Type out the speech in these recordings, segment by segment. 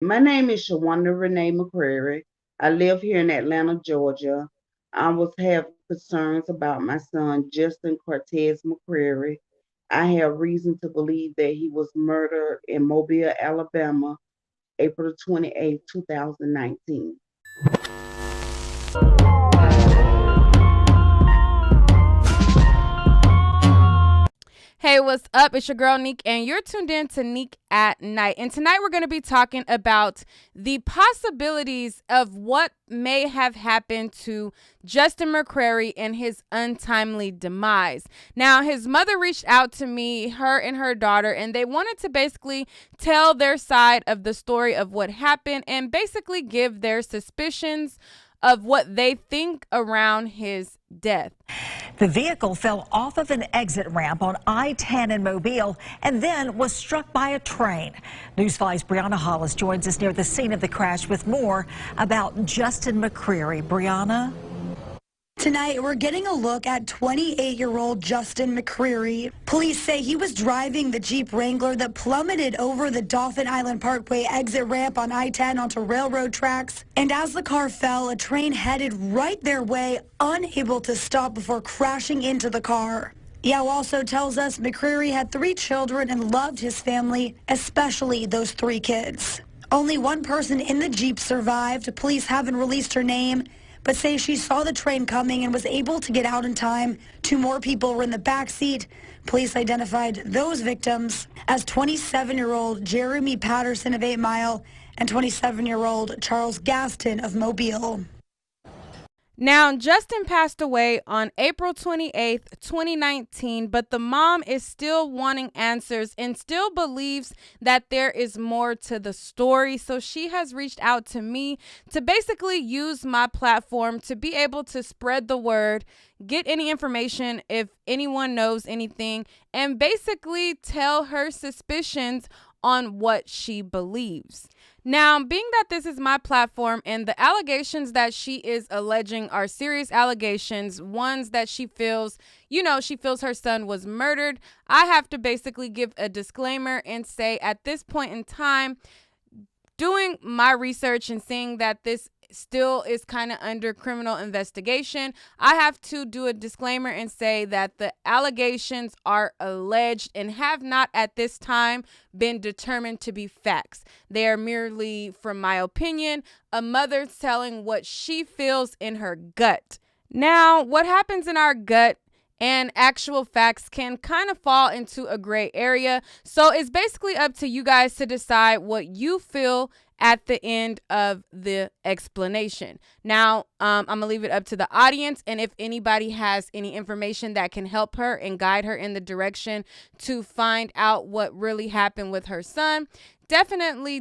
My name is Shawanda Renee McCrary. I live here in Atlanta, Georgia. I was having concerns about my son, Justin Cortez McCrary. I have reason to believe that he was murdered in Mobile, Alabama, April 28, 2019. Hey, what's up? It's your girl Nique, and you're tuned in to Nique at Night. And tonight we're going to be talking about the possibilities of what may have happened to Justin McCrary and his untimely demise. Now, his mother reached out to me, her and her daughter, and they wanted to basically tell their side of the story of what happened and basically give their suspicions of what they think around his death. The vehicle fell off of an exit ramp on I-10 in Mobile and then was struck by a train. News 5's Brianna Hollis joins us near the scene of the crash with more about Justin McCrary. Brianna? Tonight, we're getting a look at 28-year-old Justin McCrary. Police say he was driving the Jeep Wrangler that plummeted over the Dauphin Island Parkway exit ramp on I-10 onto railroad tracks. And as the car fell, a train headed right their way, unable to stop before crashing into the car. Yao also tells us McCrary had 3 children and loved his family, especially those 3 kids. Only one person in the Jeep survived. Police haven't released her name, but say she saw the train coming and was able to get out in time. 2 more people were in the back seat. Police identified those victims as 27-year-old Jeremy Patterson of 8 Mile and 27-year-old Charles Gaston of Mobile. Now, Justin passed away on April 28th, 2019, but the mom is still wanting answers and still believes that there is more to the story. So she has reached out to me to basically use my platform to be able to spread the word, get any information if anyone knows anything, and basically tell her suspicions on what she believes. Now, being that this is my platform and the allegations that she is alleging are serious allegations, ones that she feels, she feels her son was murdered, I have to basically give a disclaimer and say at this point in time, doing my research and seeing that this still is kind of under criminal investigation, I have to do a disclaimer and say that the allegations are alleged and have not at this time been determined to be facts. They are merely, from my opinion, a mother telling what she feels in her gut. Now, what happens in our gut and actual facts can kind of fall into a gray area. So it's basically up to you guys to decide what you feel at the end of the explanation. Now, I'm going to leave it up to the audience. And if anybody has any information that can help her and guide her in the direction to find out what really happened with her son, definitely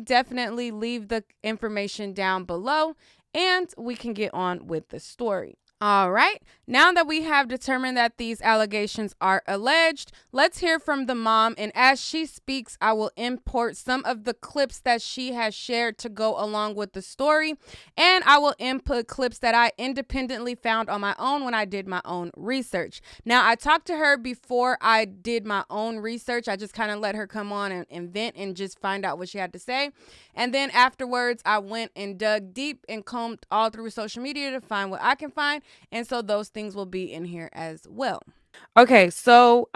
leave the information down below and we can get on with the story. All right. Now that we have determined that these allegations are alleged, let's hear from the mom. And as she speaks, I will import some of the clips that she has shared to go along with the story. And I will input clips that I independently found on my own when I did my own research. Now, I talked to her before I did my own research. I just kind of let her come on and vent and just find out what she had to say. And then afterwards, I went and dug deep and combed all through social media to find what I can find. And so those things will be in here as well. Okay, so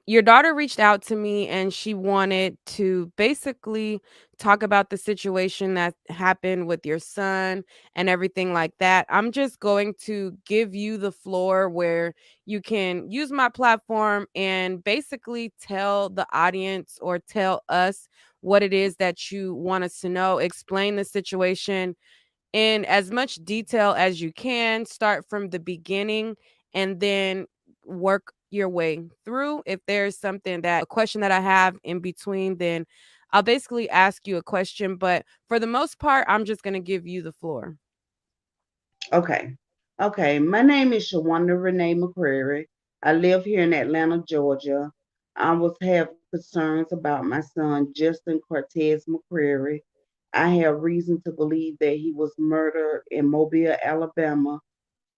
your daughter reached out to me and she wanted to basically talk about the situation that happened with your son and everything like that. I'm just going to give you the floor where you can use my platform and basically tell the audience or tell us what it is that you want us to know, explain the situation in as much detail as you can, start from the beginning and then work your way through. If there's a question that I have in between, then I'll basically ask you a question. But for the most part, I'm just going to give you the floor. Okay. Okay. My name is Shawanda Renee McCrary. I live here in Atlanta, Georgia. I was having concerns about my son, Justin Cortez McCrary. I have reason to believe that he was murdered in Mobile, Alabama,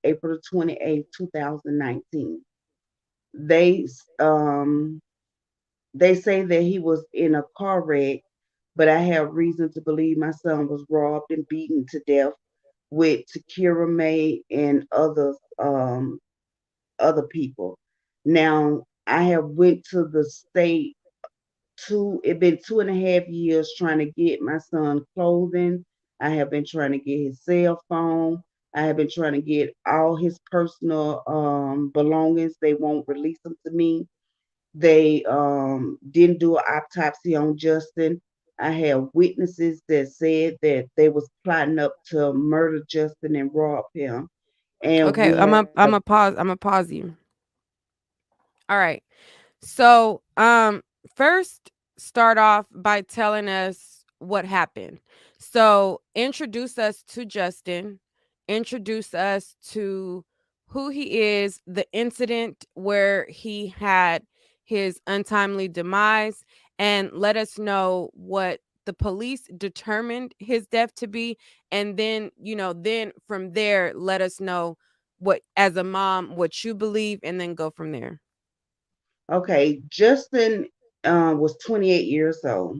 April 28, 2019. They um they say that he was in a car wreck but I have reason to believe my son was robbed and beaten to death with Takira May and other people. Now I have went to the state it been 2.5 years trying to get my son clothing. I have been trying to get his cell phone. I have been trying to get all his personal belongings. They won't release them to me. They didn't do an autopsy on Justin. I have witnesses that said that they was plotting up to murder Justin and rob him. And Okay, we have I'm gonna pause you. All right. So, first start off by telling us what happened. So, introduce us to Justin, introduce us to who he is, the incident where he had his untimely demise, and let us know what the police determined his death to be. And then, then from there, let us know what, as a mom, what you believe, and then go from there. okay. Justin was 28 years old.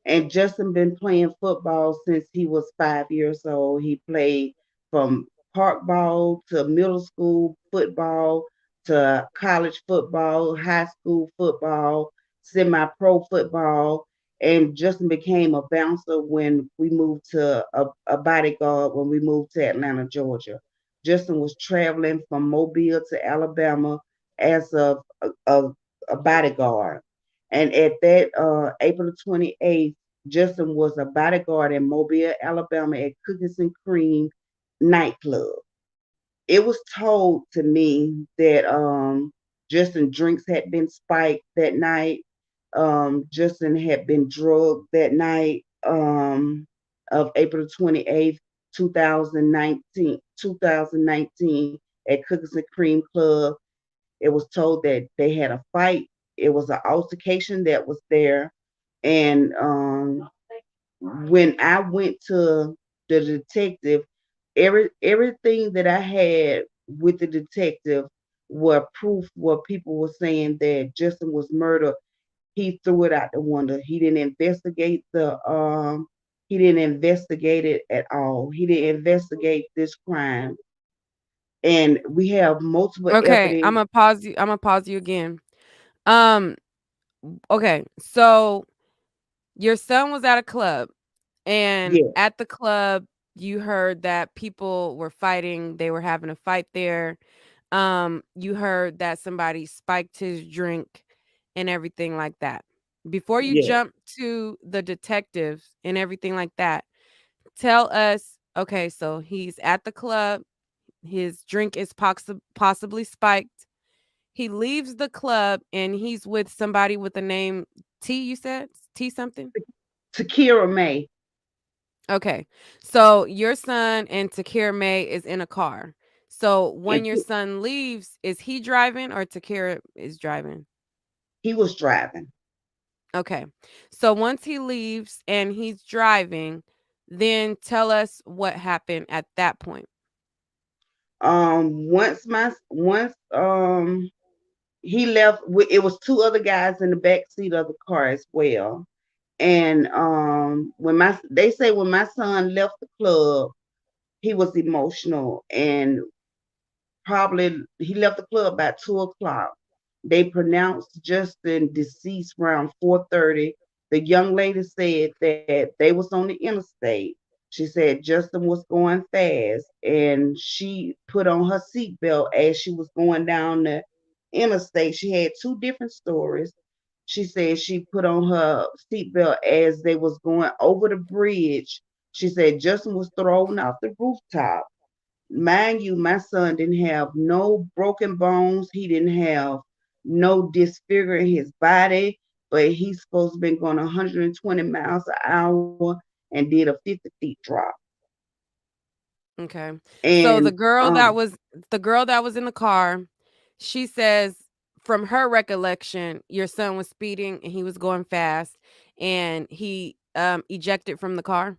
And Justin been playing football since he was 5 years old. He played from park ball to middle school football to college football, high school football, semi-pro football. And Justin became a bouncer when we moved to a bodyguard when we moved to Atlanta, Georgia. Justin was traveling from Mobile to Alabama as a bodyguard. And at that April 28th, Justin was a bodyguard in Mobile, Alabama at Cookies and Cream nightclub. It was told to me that Justin drinks had been spiked that night. Justin had been drugged that night of April 28th, 2019 at Cookies and Cream Club. It was told that they had a fight. It was an altercation that was there. And when I went to the detective, everything that I had with the detective were proof where people were saying that Justin was murdered. He threw it out the window. He didn't investigate it at all. He didn't investigate this crime. And we have multiple Okay, I'm evidence. gonna pause you. I'm gonna pause you again. Um, okay, so your son was at a club, and Yeah, at the club, you heard that people were fighting. They were having a fight there. You heard that somebody spiked his drink and everything like that. Before you yeah. jump to the detectives and everything like that, tell us. Okay, so he's at the club. His drink is possibly spiked. He leaves the club and he's with somebody with the name T, you said? T something? Takira May. Okay. So your son and Takira May is in a car. So when And your son leaves, is he driving or Takira is driving? he was driving. Okay. So once he leaves and he's driving, then tell us what happened at that point. Once he left, it was two other guys in the back seat of the car as well. And they say when my son left the club, he was emotional, and probably he left the club about 2 o'clock. They pronounced Justin deceased around 4:30. The young lady said that they was on the interstate. She said Justin was going fast, and she put on her seatbelt as she was going down the interstate. She had two different stories. She said she put on her seatbelt as they was going over the bridge. She said Justin was thrown off the rooftop. Mind you, my son didn't have no broken bones. He didn't have no disfiguring his body, but he's supposed to been going 120 miles an hour and did a 50 feet drop. Okay. So And the girl that was in the car, she says from her recollection, your son was speeding and he was going fast and he ejected from the car.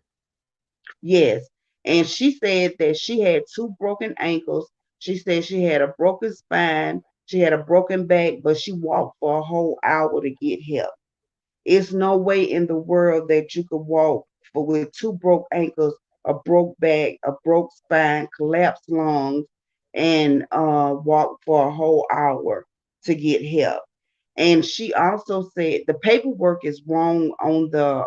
yes, and she said that she had two broken ankles. She said she had a broken spine. She had a broken back, but she walked for a whole hour to get help. It's no way in the world that you could walk for with two broke ankles, a broke back, a broke spine, collapsed lungs, and walk for a whole hour to get help. And she also said the paperwork is wrong on the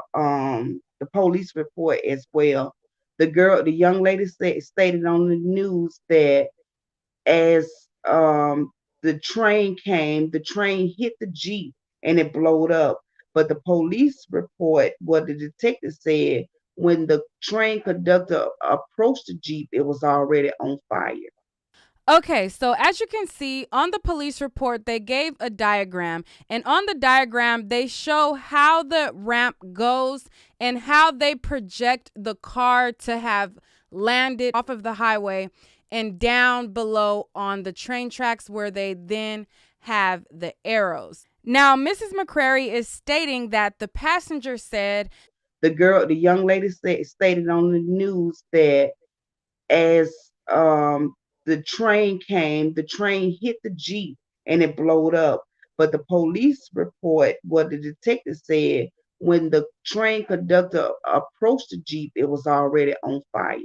police report as well. The young lady stated on the news that as the train came, the train hit the Jeep and it blowed up. But the police report, what the detective said, when the train conductor approached the Jeep, it was already on fire. Okay, so as you can see on the police report, they gave a diagram, and on the diagram, they show how the ramp goes and how they project the car to have landed off of the highway and down below on the train tracks where they then have the arrows. Now, Mrs. McCrary is stating that the passenger said, The young lady stated on the news that as the train came, the train hit the Jeep and it blowed up. But the police report, what the detective said, when the train conductor approached the Jeep, it was already on fire.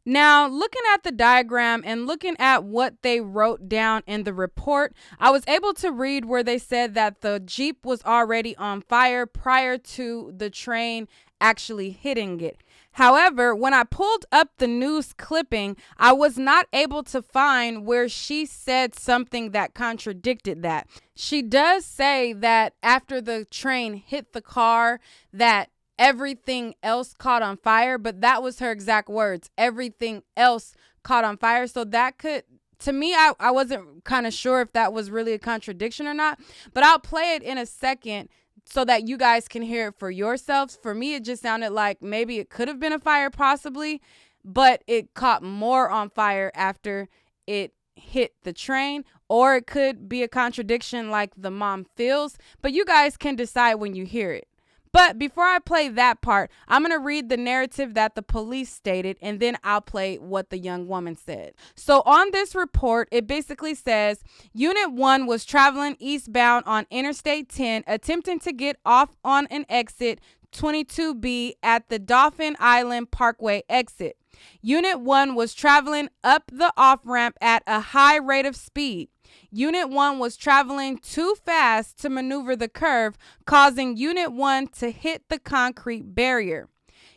now, looking at the diagram and looking at what they wrote down in the report, I was able to read where they said that the Jeep was already on fire prior to the train actually hitting it. However, when I pulled up the news clipping, I was not able to find where she said something that contradicted that. She does say that after the train hit the car, that everything else caught on fire, but that was her exact words. Everything else caught on fire. So that could, to me, I wasn't kind of sure if that was really a contradiction or not, but I'll play it in a second so that you guys can hear it for yourselves. For me, it just sounded like maybe it could have been a fire, possibly, but it caught more on fire after it hit the train, or it could be a contradiction like the mom feels, but you guys can decide when you hear it. But before I play that part, I'm going to read the narrative that the police stated, and then I'll play what the young woman said. So on this report, it basically says Unit 1 was traveling eastbound on Interstate 10, attempting to get off on an exit 22B at the Dauphin Island Parkway exit. Unit 1 was traveling up the off-ramp at a high rate of speed. Unit 1 was traveling too fast to maneuver the curve, causing Unit 1 to hit the concrete barrier.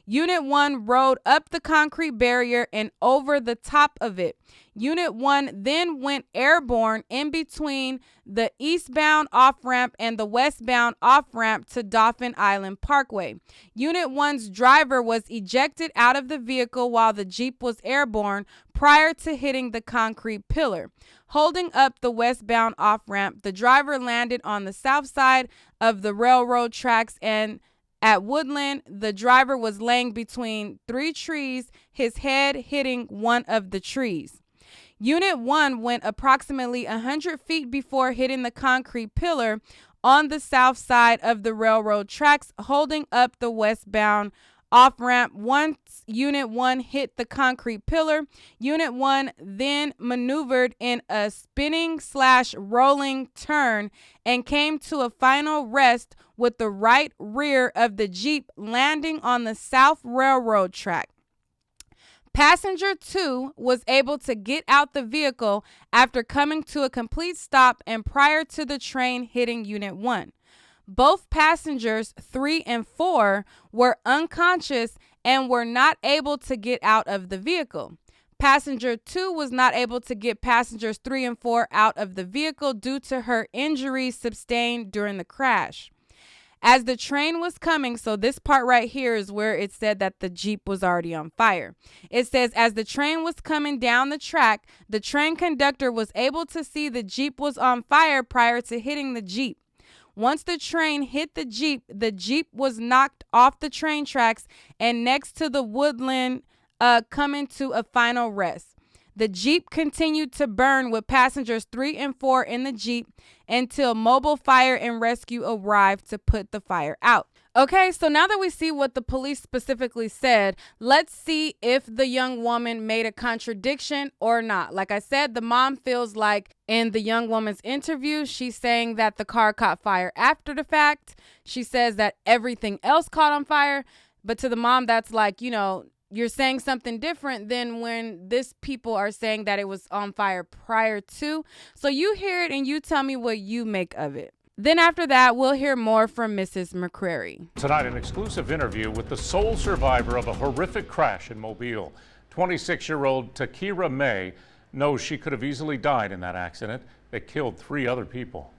Unit 1 rode up the concrete barrier and over the top of it. Unit 1 then went airborne in between the eastbound off-ramp and the westbound off-ramp to Dauphin Island Parkway. Unit 1's driver was ejected out of the vehicle while the Jeep was airborne prior to hitting the concrete pillar. Holding up the westbound off-ramp, the driver landed on the south side of the railroad tracks, and at Woodland, the driver was laying between three trees, his head hitting one of the trees. Unit 1 went approximately 100 feet before hitting the concrete pillar on the south side of the railroad tracks, holding up the westbound off-ramp. Once Unit 1 hit the concrete pillar, Unit 1 then maneuvered in a spinning/rolling turn and came to a final rest with the right rear of the Jeep landing on the South Railroad track. Passenger 2 was able to get out the vehicle after coming to a complete stop and prior to the train hitting Unit 1. Both passengers 3 and 4 were unconscious and were not able to get out of the vehicle. Passenger 2 was not able to get passengers 3 and 4 out of the vehicle due to her injuries sustained during the crash. As the train was coming, so this part right here is where it said that the Jeep was already on fire. It says, as the train was coming down the track, the train conductor was able to see the Jeep was on fire prior to hitting the Jeep. Once the train hit the Jeep was knocked off the train tracks and next to the Woodland, coming to a final rest. The Jeep continued to burn with passengers 3 and 4 in the Jeep until mobile fire and rescue arrived to put the fire out. Okay, so now that we see what the police specifically said, let's see if the young woman made a contradiction or not. Like I said, the mom feels like in the young woman's interview, she's saying that the car caught fire after the fact. She says that everything else caught on fire. But to the mom, that's like, you're saying something different than when this people are saying that it was on fire prior to. So you hear it and you tell me what you make of it. Then after that, we'll hear more from Mrs. McCrary. Tonight, an exclusive interview with the sole survivor of a horrific crash in Mobile. 26-year-old Takira May knows she could have easily died in that accident that killed 3 other people.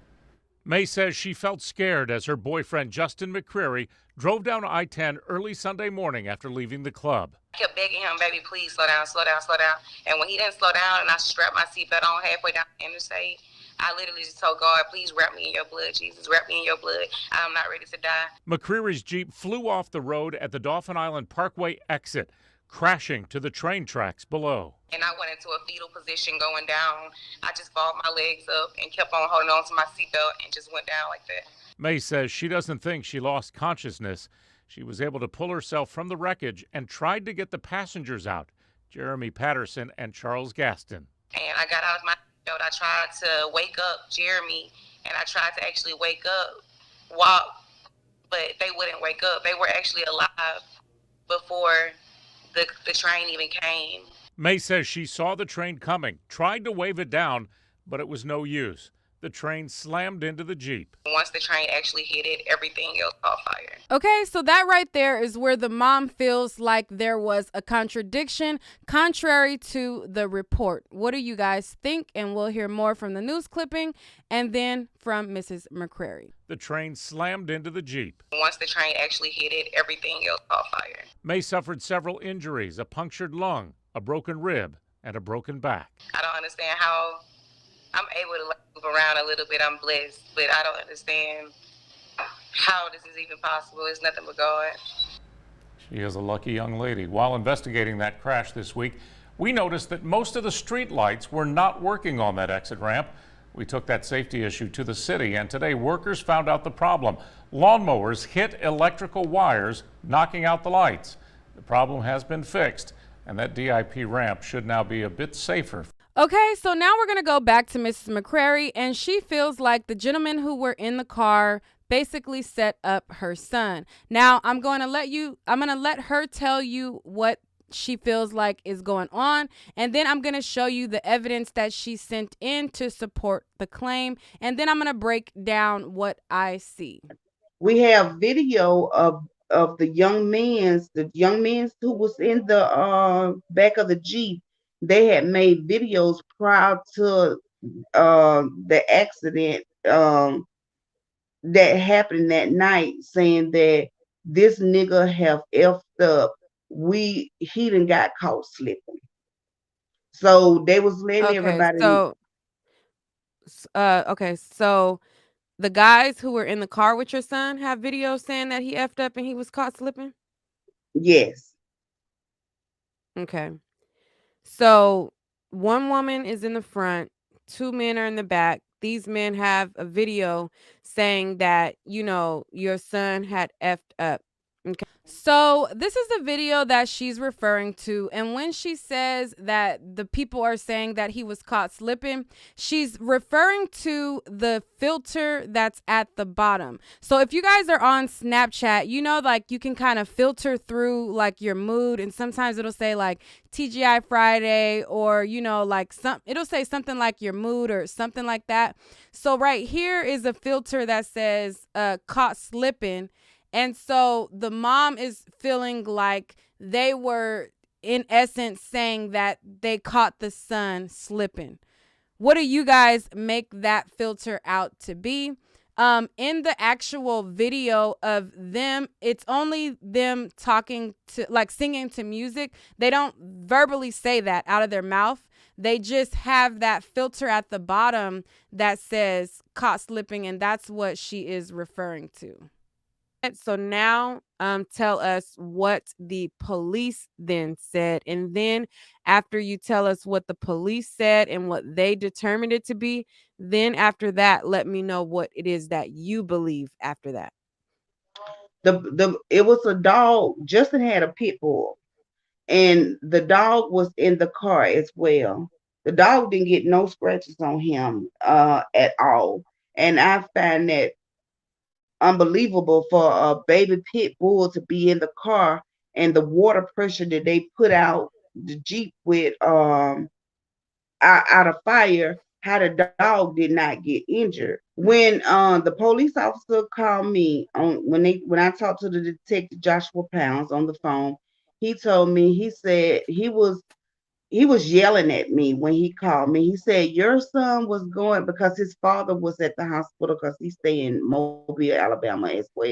May says she felt scared as her boyfriend Justin McCrary drove down I-10 early Sunday morning after leaving the club. I kept begging him, baby, please slow down, slow down, slow down. And when he didn't slow down and I strapped my seatbelt on halfway down the interstate, I literally just told God, please wrap me in your blood, Jesus, wrap me in your blood. I'm not ready to die. McCreary's Jeep flew off the road at the Dauphin Island Parkway exit, crashing to the train tracks below. And I went into a fetal position going down. I just balled my legs up and kept on holding on to my seatbelt and just went down like that. May says she doesn't think she lost consciousness. She was able to pull herself from the wreckage and tried to get the passengers out, Jeremy Patterson and Charles Gaston. And I got out of my seatbelt. I tried to wake up Jeremy, and I tried to actually wake up, walk, but they wouldn't wake up. They were actually alive before the train even came. May says she saw the train coming, tried to wave it down, but it was no use. The train slammed into the Jeep. Once the train actually hit it, everything else caught fire. Okay, so that right there is where the mom feels like there was a contradiction contrary to the report. What do you guys think? And we'll hear more from the news clipping and then from Mrs. McCrary. The train slammed into the Jeep. Once the train actually hit it, everything else caught fire. May suffered several injuries, a punctured lung, a broken rib, and a broken back. I don't understand how I'm able to move around a little bit. I'm blessed, but I don't understand how this is even possible. It's nothing but God. She is a lucky young lady. While investigating that crash this week, we noticed that most of the street lights were not working on that exit ramp. We took that safety issue to the city, and today workers found out the problem. Lawnmowers hit electrical wires, knocking out the lights. The problem has been fixed, and that DIP ramp should now be a bit safer. Okay, so now we're going to go back to Mrs. McCrary, and she feels like the gentlemen who were in the car basically set up her son. Now, I'm going to let her tell you what she feels like is going on, and then I'm going to show you the evidence that she sent in to support the claim, and then I'm going to break down what I see. We have video of the young men who was in the back of the Jeep. They had made videos prior to the accident that happened that night, saying that this nigga have effed up. He done got caught slipping. So they was letting everybody. So the guys who were in the car with your son have videos saying that he effed up and he was caught slipping? Yes. Okay. So one woman is in the front, 2 men are in the back. These men have a video saying that, your son had effed up. Okay. So this is the video that she's referring to. And when she says that the people are saying that he was caught slipping, she's referring to the filter that's at the bottom. So if you guys are on Snapchat, you can kind of filter through like your mood. And sometimes it'll say like TGI Friday or, it'll say something like your mood or something like that. So right here is a filter that says caught slipping. And so the mom is feeling like they were, in essence, saying that they caught the son slipping. What do you guys make that filter out to be? In the actual video of them, it's only them talking to, like singing to music. They don't verbally say that out of their mouth. They just have that filter at the bottom that says caught slipping, and that's what she is referring to. So now tell us what the police then said. And then after you tell us what the police said and what they determined it to be, then after that, let me know what it is that you believe after that. The it was a dog. Justin had a pit bull, and the dog was in the car as well. The dog didn't get no scratches on him at all, and I find that unbelievable for a baby pit bull to be in the car and the water pressure that they put out the Jeep with out of fire, how the dog did not get injured. When the police officer called me on when I talked to the detective Joshua Pounds on the phone, he told me, he said he was yelling at me when he called me. He said, "Your son was going," because his father was at the hospital because he stay in Mobile, Alabama as well.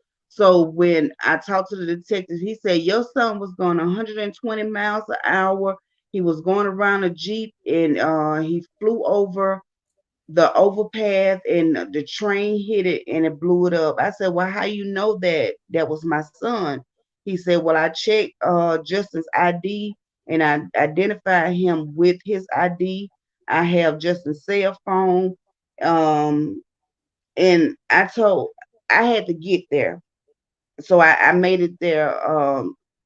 So when I talked to the detective, he said, "Your son was going 120 miles an hour. He was going around a Jeep and he flew over the overpass and the train hit it and it blew it up." I said, "Well, how you know that was my son?" He said, "Well, I checked Justin's ID and I identified him with his ID. I have Justin's cell phone." Um, and I had to get there. So I made it there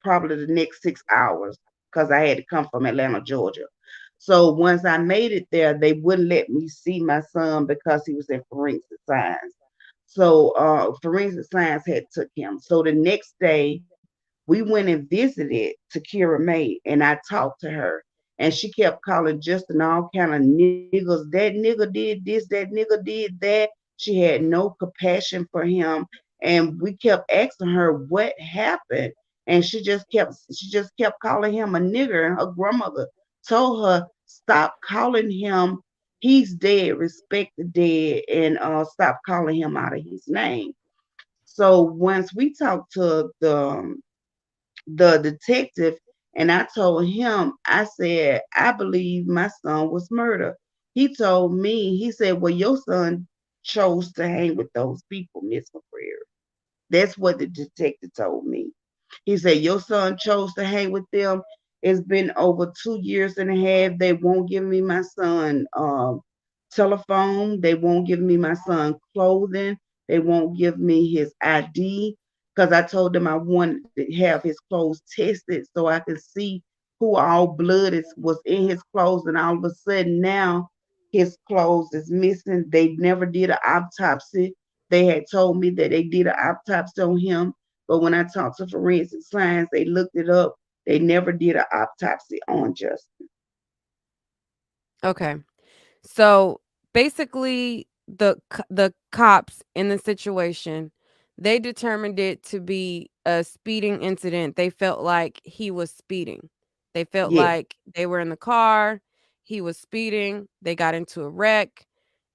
probably the next 6 hours because I had to come from Atlanta, Georgia. So once I made it there, they wouldn't let me see my son because he was in forensic science. So forensic science had took him. So the next day we went and visited Takira May and I talked to her and she kept calling Justin all kind of niggas. That nigga did this, that nigga did that. She had no compassion for him. And we kept asking her what happened. And she just kept calling him a nigger. And her grandmother told her, "Stop calling him. He's dead. Respect the dead and stop calling him out of his name." So once we talked to the detective and I told him, I said, "I believe my son was murdered." He told me, he said, "Well, your son chose to hang with those people, Miss McCreary." That's what the detective told me. He said, "Your son chose to hang with them. It's been over 2 years and a half. They won't give me my son telephone. They won't give me my son clothing. They won't give me his ID because I told them I wanted to have his clothes tested so I could see who all blood was in his clothes. And all of a sudden now his clothes is missing. They never did an autopsy. They had told me that they did an autopsy on him, but when I talked to forensic science, they looked it up. They never did an autopsy on Justin. Okay. So basically, the cops in the situation, they determined it to be a speeding incident. They felt like he was speeding. They felt Yes, like they were in the car. He was speeding. They got into a wreck,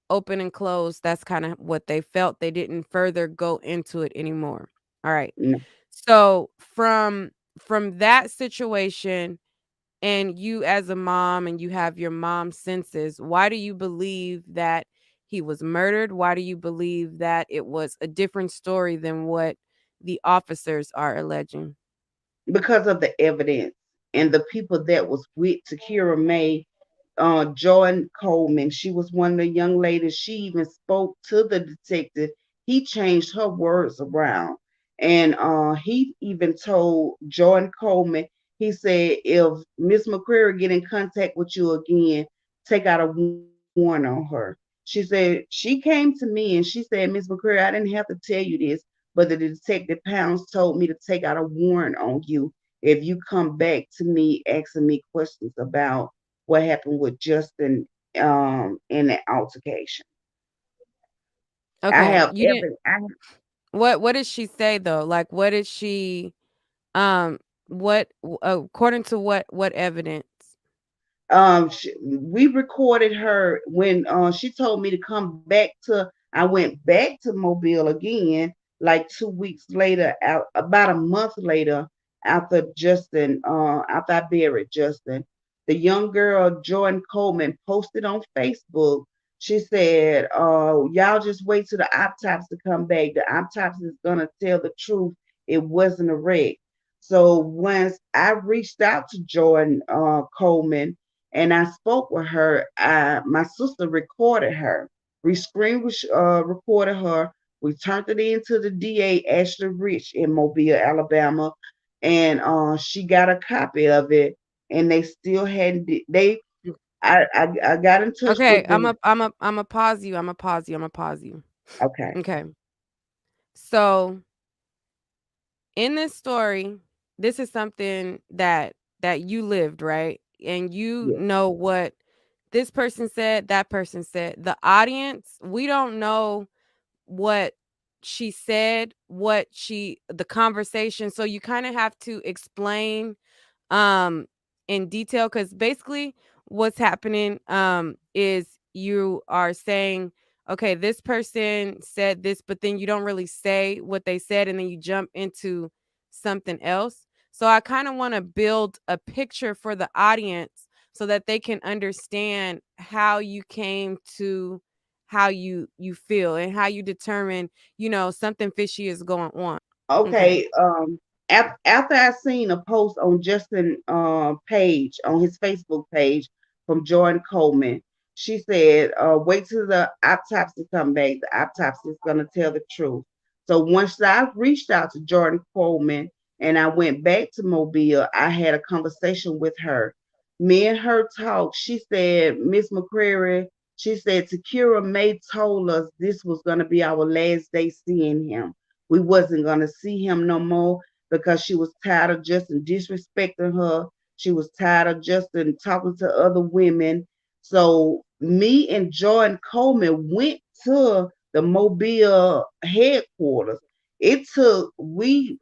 open and closed. That's kind of what they felt. They didn't further go into it anymore. All right. no, So from that situation, and you as a mom and you have your mom's senses, why do you believe that he was murdered? Why do you believe that it was a different story than what the officers are alleging? because of the evidence and the people that was with Takira May, Jordan Coleman. She was one of the young ladies. She even spoke to the detective. He changed her words around. And he even told Jordan Coleman, he said, "If Miss McCreary get in contact with you again, take out a warrant on her." She said, she came to me and she said, "Miss McCreary, I didn't have to tell you this, but the detective Pounds told me to take out a warrant on you if you come back to me asking me questions about what happened with Justin in that altercation." I Okay. have You didn't every what did she say though? Like what did she um according to what evidence? we recorded her when she told me to come back to. I went back to Mobile again like 2 weeks later, about a month later, after I buried Justin. The young girl Jordan Coleman posted on Facebook. She said, "Y'all just wait till the autopsy come back. The autopsy is gonna tell the truth. It wasn't a wreck." So once I reached out to Jordan Coleman and I spoke with her. My sister recorded her. We screen recorded her We turned it into the DA, Ashley Rich, in Mobile, Alabama, and she got a copy of it, and they still hadn't. They, I got in touch Okay, with the. I'm a pause you. I'm a pause you. I'm a pause you. Okay, Okay. So, in this story, this is something that you lived, right? And you yeah, know what this person said, that person said. The audience, we don't know what she said, the conversation. So you kind of have to explain um in detail, because basically what's happening is you are saying, okay, this person said this, but then you don't really say what they said, and then you jump into something else. So I kind of want to build a picture for the audience so that they can understand how you came to how you feel and how you determine, something fishy is going on. Okay. okay. After I seen a post on Justin page on his Facebook page from Jordan Coleman, she said, "Wait till the autopsy come back. The autopsy is gonna tell the truth." So once I reached out to Jordan Coleman and I went back to Mobile, I had a conversation with her. Me and her talked. She said, "Miss McCreary," she said, "Takira May told us this was gonna be our last day seeing him. We wasn't gonna see him no more because she was tired of Justin disrespecting her. She was tired of Justin talking to other women." So me and Jordan Coleman went to the Mobile headquarters. It took we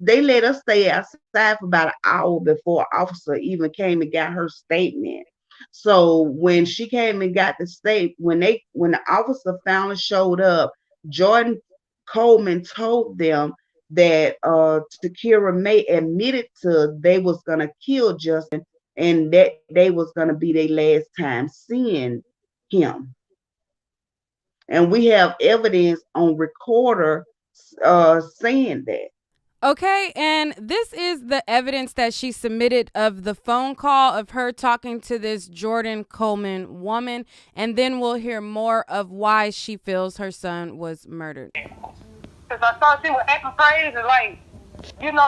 they let us stay outside for about an hour before an officer even came and got her statement. So when she came and got the state, when the officer finally showed up, Jordan Coleman told them that Takira May admitted to they was gonna kill Justin and that they was gonna be their last time seeing him. And we have evidence on recorder saying that. Okay, and this is the evidence that she submitted of the phone call of her talking to this Jordan Coleman woman, and then we'll hear more of why she feels her son was murdered. Because I thought she was acting crazy, like,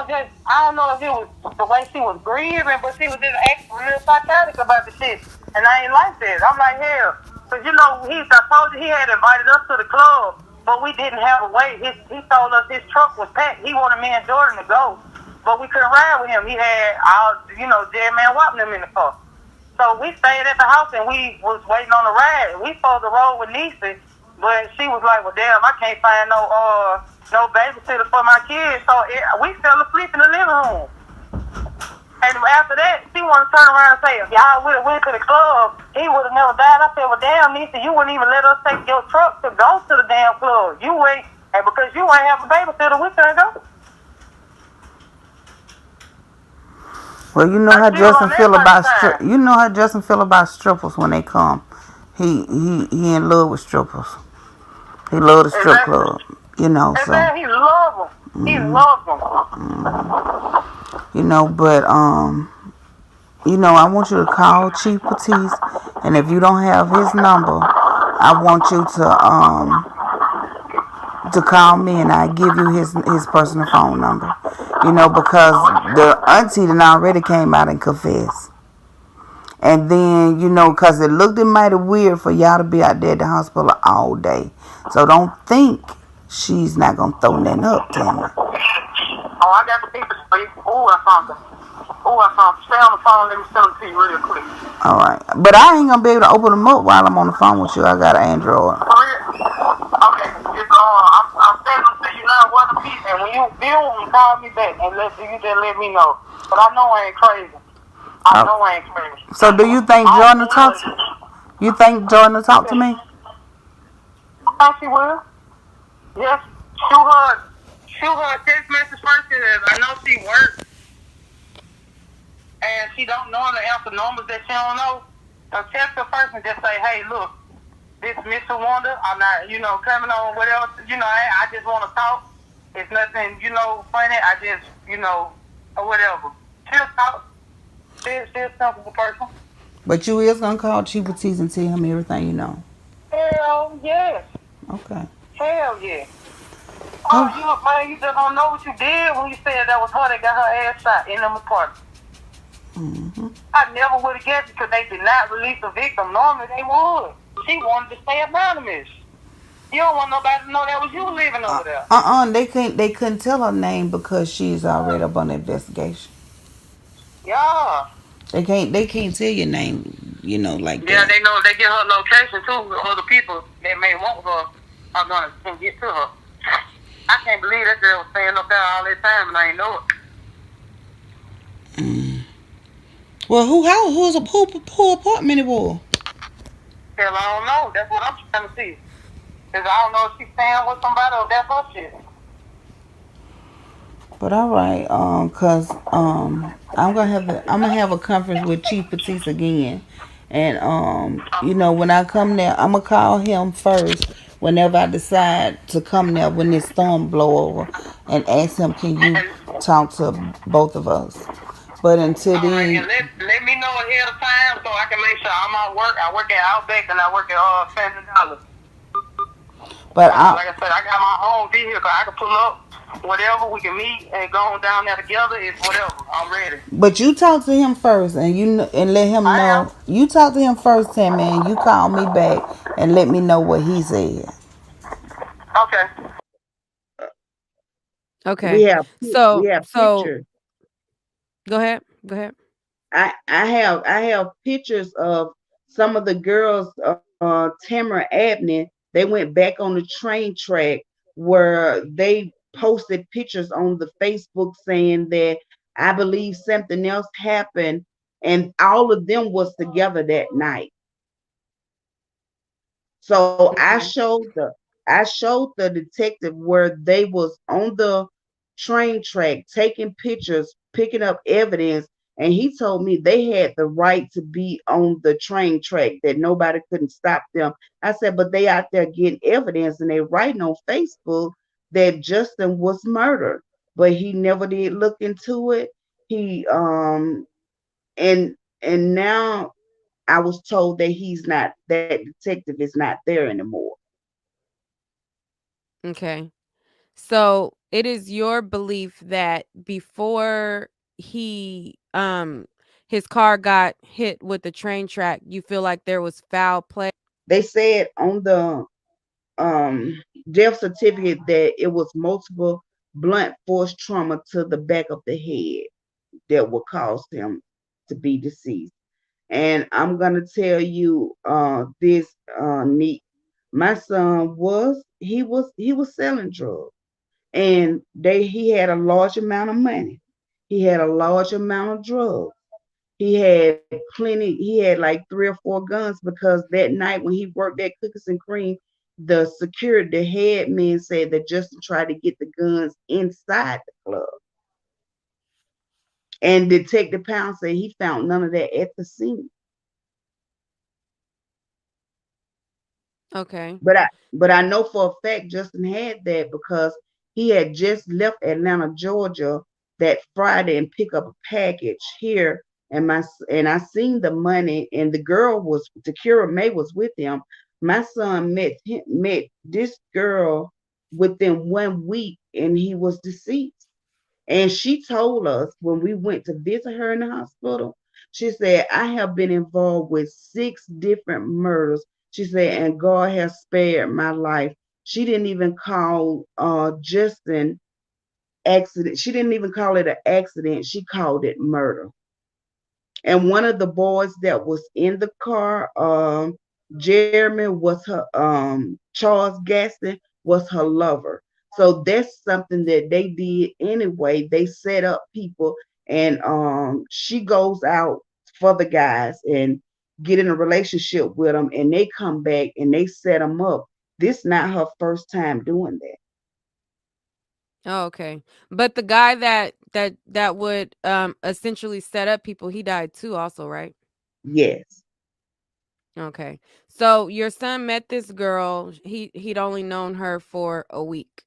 just, I don't know if it was the way she was grieving, but she was just acting real psychotic about the shit. And I ain't like that. I'm like, hell. Because, I told you he had invited us to the club, but we didn't have a way. He told us his truck was packed. He wanted me and Jordan to go, but we couldn't ride with him. He had Dead Man Whopping him in the car. So we stayed at the house and we was waiting on the ride. We supposed to roll with Nique, but she was like, "Well, damn, I can't find no babysitter for my kids." So we fell asleep in the living room. And after that, she wanted to turn around and say, "If y'all would have went to the club, he would have never died." I said, "Well, damn, Nique, you wouldn't even let us take your truck to go to the damn club. You wait, and because you ain't have a babysitter, we couldn't go." Well, you know how Justin feel about strippers when they come. He in love with strippers. He love the strip club. And So man, he loved them. He loved them. but I want you to call Chief Batiste, and if you don't have his number, I want you to call me, and I give you his personal phone number. Because the auntie then already came out and confessed. And then, because it looked mighty weird for y'all to be out there at the hospital all day. So don't think she's not going to throw nothing up, Tammy. Oh, I got the people for you. Oh, I found them. Stay on the phone. Let me send them to you real quick. All right. But I ain't going to be able to open them up while I'm on the phone with you. I got an Android. For real? Okay. I'm sending them to you now. What a piece. And when you build them, call me back and you just let me know. But I know I ain't crazy. I know I ain't crazy. So do you think Jordan will talk to me? You think Jordan will talk to me? I think she will. Yes. Shoot her a text message first, because I know she works and she don't normally answer numbers that she don't know. So text her first and just say, "Hey, look, this Mr. Wonder, I'm not, coming on whatever, I just want to talk. It's nothing, funny. I just, or whatever." She'll talk. She's a sensible person. But you is going to call Chief Batiste and tell him everything you know? Hell yes. Okay. Hell yeah. Oh, Oh, you man, you just don't know what you did when you said that was her that got her ass shot in them apartments. I never would have guessed because they did not release the victim. Normally they would. She wanted to stay anonymous. You don't want nobody to know that was you living over there. they couldn't tell her name because she's already up on investigation. Yeah. They can't tell your name, like Yeah, that. they know they get her location too. Other people that may want her are gonna can get to her. I can't believe that girl was staying up there all that time and I ain't know it. Well, who apartment it was? Hell, I don't know. That's what I'm trying to see. Cause I don't know if she's staying with somebody or that's her shit. But all right, cause I'm gonna have a conference with Chief Petite again, and when I come there, I'm gonna call him first. Whenever I decide to come there, when this storm blow over, and ask him, can you And talk to both of us? But until all right, and then, let me know ahead of time so I can make sure I'm at work. I work at Outback and I work at Family Dollar. but Like I said, I got my own vehicle. I can pull up whatever. We can meet and go on down there together. It's whatever. I'm ready. you talk to him first, and and let him I am. know. You talk to him first, Tim, man. You call me back and let me know what he said. Okay. We Okay. have we So have so pictures. go ahead. Go ahead. I have pictures of some of the girls, Tamara Abney. They went back on the train track where they posted pictures on the Facebook saying that I believe something else happened, and all of them was together that night. So Okay. I showed the detective where they was on the train track taking pictures, picking up evidence, and he told me they had the right to be on the train track, that nobody couldn't stop them. I said, but they out there getting evidence and they writing on Facebook that Justin was murdered, but he never did look into it. He and now I was told that he's not, that detective is not there anymore. Okay. So it is your belief that before he his car got hit with the train track, you feel like there was foul play? They said on the um, death certificate that it was multiple blunt force trauma to the back of the head that would cause him to be deceased. And I'm gonna tell you this, neat. My son was selling drugs, and he had a large amount of money. He had a large amount of drugs. He had plenty. He had like 3 or 4 guns because that night when he worked at Cookies and Cream, the head men said that Justin tried to get the guns inside the club. And Detective Pound said he found none of that at the scene. Okay. But I know for a fact Justin had that because he had just left Atlanta, Georgia that Friday and pick up a package here, and I seen the money, and the girl was Takira May was with him. My son met this girl within 1 week and he was deceased. And she told us when we went to visit her in the hospital, she said, I have been involved with 6 different murders. She said, and God has spared my life. She didn't even call Justin accident. She didn't even call it an accident. She called it murder. And one of the boys that was in the car, Jeremy was her, Charles Gaston was her lover. So that's something that they did anyway. They set up people, and she goes out for the guys and get in a relationship with them, and they come back and they set them up. This not her first time doing that. Oh, okay. But the guy that would essentially set up people, he died too also, right? Yes, Okay. So your son met this girl. He'd only known her for a week.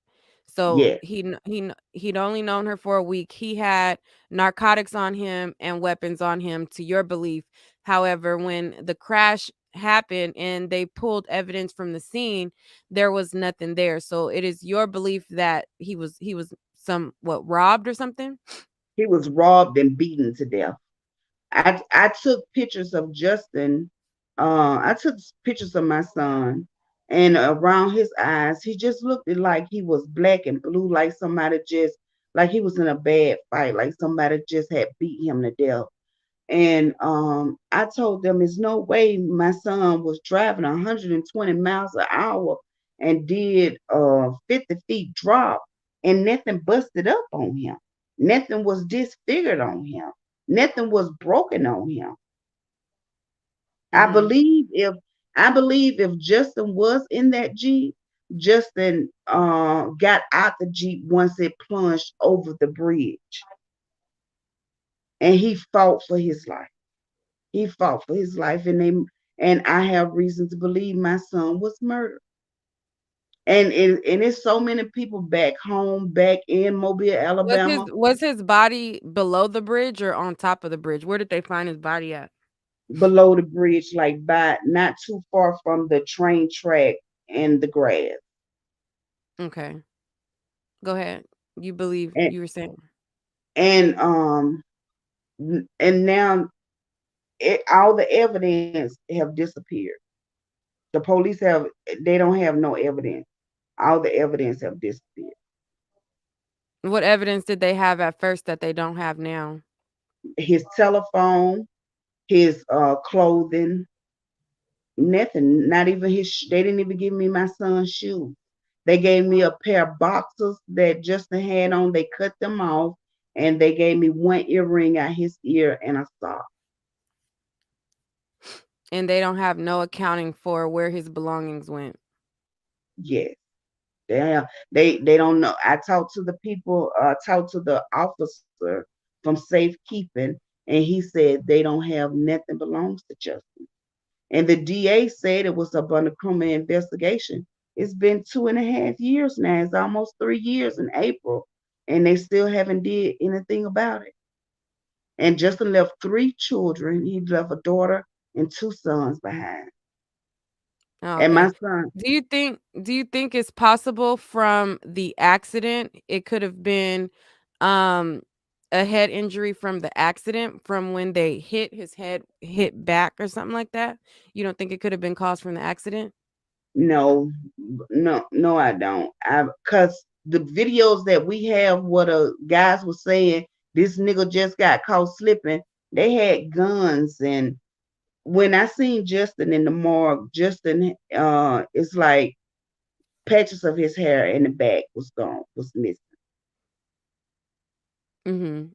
So yes. he'd only known her for a week. He had narcotics on him and weapons on him to your belief. However, when the crash happened and they pulled evidence from the scene, there was nothing there. So it is your belief that he was somewhat robbed or something? He was robbed and beaten to death. I took pictures of Justin. I took pictures of my son, and around his eyes, he just looked like he was black and blue, like somebody just like he was in a bad fight, like somebody just had beat him to death. And I told them, "There's no way my son was driving 120 miles an hour and did 50 feet drop, and nothing busted up on him. Nothing was disfigured on him. Nothing was broken on him. I Mhm. believe if I believe if Justin was in that Jeep, Justin got out the Jeep once it plunged over the bridge, and he fought for his life. He fought for his life, and I have reason to believe my son was murdered. And it's so many people back home, back in Mobile, Was his Alabama, was his body below the bridge or on top of the bridge? Where did they find his body at? below the bridge, like by not too far from the train track and the grass. Okay. Go ahead. You believe And you were saying. and and now all the evidence have disappeared. The police have they don't have no evidence. All the evidence have disappeared. What evidence did they have at first that they don't have now? His telephone, his clothing, nothing. Not even they didn't even give me my son's shoes. They gave me a pair of boxers that Justin had on. They cut them off, and they gave me one earring out his ear and a sock. And they don't have no accounting for where his belongings went. Yes. They don't know. I talked to the people, talked to the officer from safekeeping, and he said they don't have nothing belongs to Justin. And the DA said it was up under criminal investigation. It's been 2.5 years now. It's almost 3 years in April, and they still haven't did anything about it. And Justin left 3 children. He left a daughter and 2 sons behind. Oh, And my okay. son, Do you think it's possible from the accident it could have been um a head injury from the accident from when they his head hit back or something like that? You don't think it could have been caused from the accident? no, no, I don't. I Cause the videos that we have, what guys were saying, this nigga just got caught slipping. They had guns, and when I seen Justin in the morgue, Justin, it's like patches of his hair in the back was gone, was missing, Mhm.